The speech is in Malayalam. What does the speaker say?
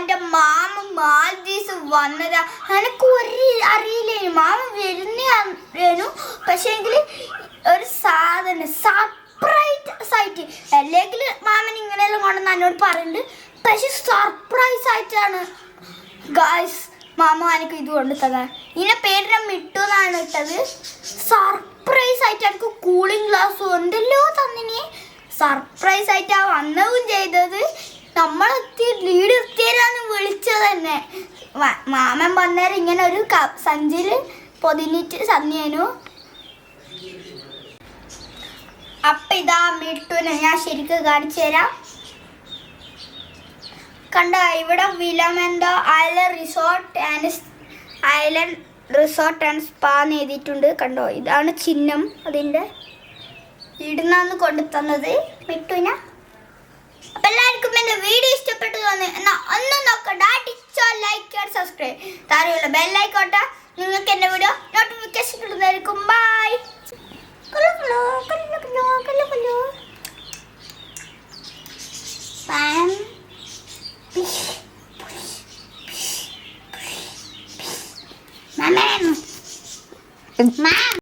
എൻ്റെ മാമ മാൽദീവ്സ് വന്നതാ. എനിക്ക് ഒരു അറിയില്ലേ, മാമ വരുന്നേനു. പക്ഷേങ്കിൽ ഒരു സാധനം സർപ്രൈസ് ആയിട്ട്, അല്ലെങ്കിൽ മാമൻ ഇങ്ങനെയെല്ലാം കൊണ്ടെന്ന് എന്നോട് പറയുന്നുണ്ട്. പക്ഷെ സർപ്രൈസ് ആയിട്ടാണ് ഗായ്സ് മാമ എനിക്ക് ഇത് കൊണ്ട് തന്നെ. ഇതിൻ്റെ പേര് ഞാൻ മിട്ടു എന്നാണ് ഇട്ടത്. സർപ്രൈസ് ആയിട്ട് എനിക്ക് കൂളിംഗ് ഗ്ലാസ് എന്തെല്ലോ തന്നിനി. സർപ്രൈസ് ആയിട്ടാണ് വന്നതും ചെയ്തത്. നമ്മളെത്തി ലീഡ് എത്തിയരാന്ന് വിളിച്ചത് തന്നെ. മാമൻ വന്നേരം ഇങ്ങനെ ഒരു സഞ്ചിയിൽ പൊതിഞ്ഞിട്ട് തന്നേനു. അപ്പം ഇതാ മിട്ടുനെ ഞാൻ ശരിക്കും കാണിച്ചു തരാം. കണ്ട, ഇവിടെ വിലമെന്തോ ഐലൻഡ് റിസോർട്ട് ആൻഡ് സ്പാ എന്ന് എഴുതിയിട്ടുണ്ട്. കണ്ടോ, ഇതാണ് ചിഹ്നം. അതിൻ്റെ ഇടുന്നാന്ന് കൊണ്ടു തന്നത് മിട്ടുന. അപ്പം എല്ലാവർക്കും എൻ്റെ വീഡിയോ ഇഷ്ടപ്പെട്ടു തോന്നി എന്നാൽ ഒന്നും നോക്കണ്ട, അടിച്ചോ ലൈക്ക് ആൻഡ് സബ്സ്ക്രൈബ്. താഴെയുള്ള ബെല്ലൈക്കോട്ടെ, നിങ്ങൾക്ക് എൻ്റെ വീഡിയോ നോട്ടിഫിക്കേഷൻ കിട്ടുന്നതായിരിക്കും. ബൈ. Mama.